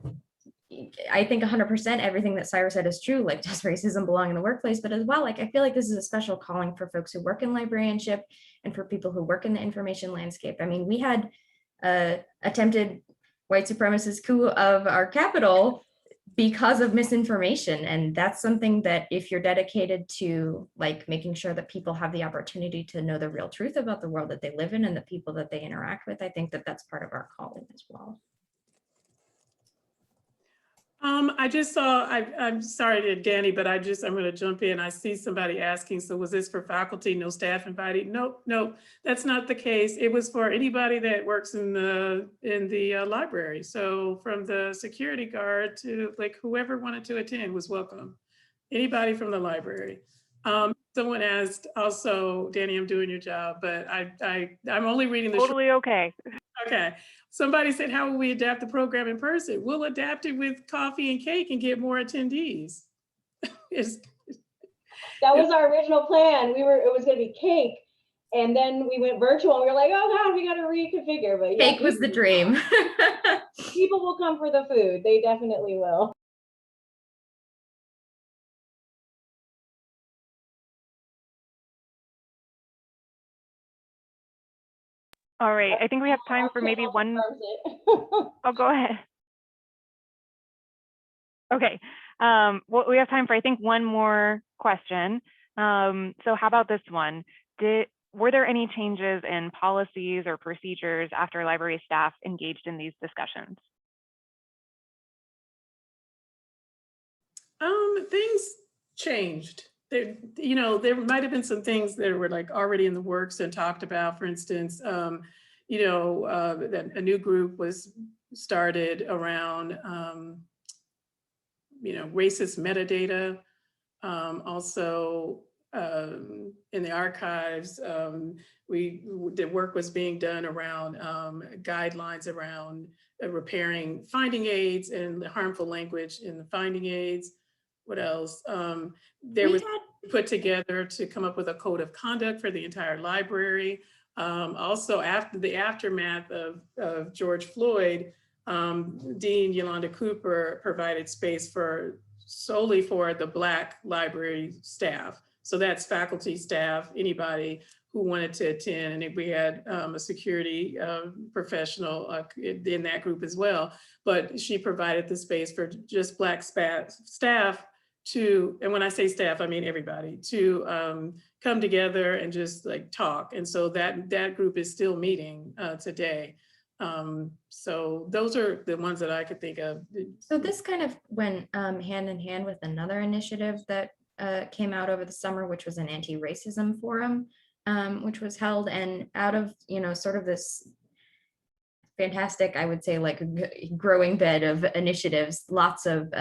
I think 100% everything that Saira said is true. Like, does racism belong in the workplace? But as well, like, I feel like this is a special calling for folks who work in librarianship and for people who work in the information landscape. I mean, we had attempted white supremacist coup of our capital because of misinformation. And that's something that if you're dedicated to like making sure that people have the opportunity to know the real truth about the world that they live in and the people that they interact with, I think that that's part of our calling as well. I just saw, I'm sorry to Danny, but I'm going to jump in. I see somebody asking, so was this for faculty, no staff invited? Nope, that's not the case. It was for anybody that works in the library. So from the security guard to like whoever wanted to attend was welcome. Anybody from the library. Someone asked also, Danny, I'm doing your job, but I'm only reading the Totally okay. Okay. Somebody said, how will we adapt the program in person? We'll adapt it with coffee and cake and get more attendees. That was our original plan. It was going to be cake. And then we went virtual and we were like, oh God, we got to reconfigure. But yeah, Cake was the dream. People will come for the food. They definitely will. All right, I think we have time for maybe one. Oh, go ahead. Okay, well, we have time for, I think, one more question. So how about this one? Were there any changes in policies or procedures after library staff engaged in these discussions? Things changed. There might have been some things that were like already in the works and talked about. For instance, that a new group was started around, racist metadata. Also, in the archives, the work was being done around guidelines around repairing finding aids and the harmful language in the finding aids. What else? There was put together to come up with a code of conduct for the entire library. Also, after the aftermath of George Floyd, Dean Yolanda Cooper provided space solely for the Black library staff. So that's faculty, staff, anybody who wanted to attend. And we had a security professional in that group as well. But she provided the space for just Black staff to, and when I say staff, I mean everybody, to come together and just like talk. And so that group is still meeting today. So those are the ones that I could think of. So this kind of went hand in hand with another initiative that came out over the summer, which was an anti-racism forum, which was held, and out of, sort of this fantastic, I would say, like growing bed of initiatives, lots of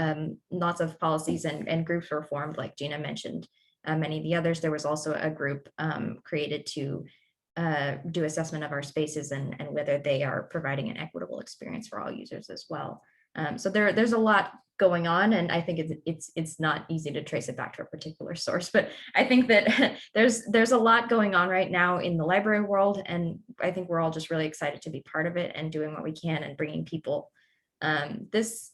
policies and groups were formed, like Jina mentioned. Many of the others, there was also a group created to do assessment of our spaces and whether they are providing an equitable experience for all users as well. So there's a lot going on, and I think it's not easy to trace it back to a particular source, but I think that there's a lot going on right now in the library world, and I think we're all just really excited to be part of it and doing what we can and bringing people. This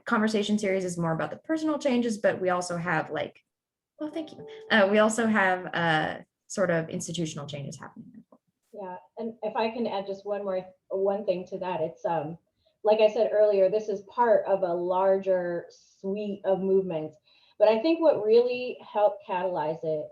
conversation series is more about the personal changes, but we also have thank you. We also have sort of institutional changes happening. Yeah, and if I can add just one thing to that, it's like I said earlier, this is part of a larger suite of movements. But I think what really helped catalyze it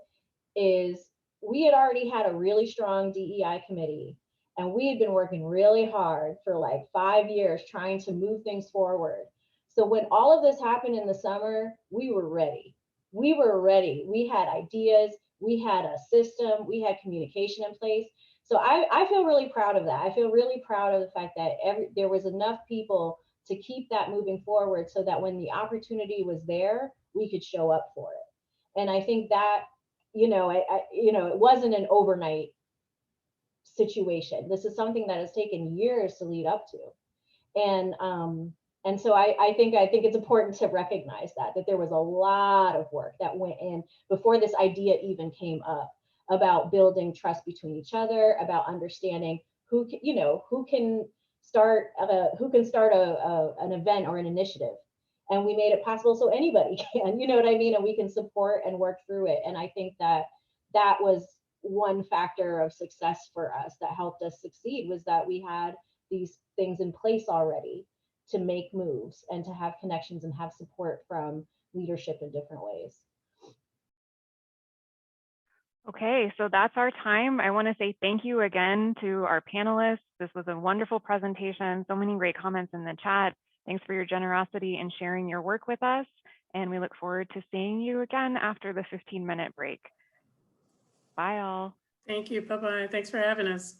is we had already had a really strong DEI committee, and we had been working really hard for like 5 years trying to move things forward. So when all of this happened in the summer, we were ready. We were ready. We had ideas, we had a system, we had communication in place. So I feel really proud of that. I feel really proud of the fact that there was enough people to keep that moving forward so that when the opportunity was there, we could show up for it. And I think that, it wasn't an overnight situation. This is something that has taken years to lead up to. And And so I think it's important to recognize that there was a lot of work that went in before this idea even came up about building trust between each other, about understanding who can start an event or an initiative. And we made it possible so anybody can, you know what I mean? And we can support and work through it. And I think that was one factor of success for us that helped us succeed, was that we had these things in place already to make moves and to have connections and have support from leadership in different ways. Okay, so that's our time. I want to say thank you again to our panelists. This was a wonderful presentation. So many great comments in the chat. Thanks for your generosity in sharing your work with us. And we look forward to seeing you again after the 15-minute break. Bye all. Thank you. Bye-bye. Thanks for having us.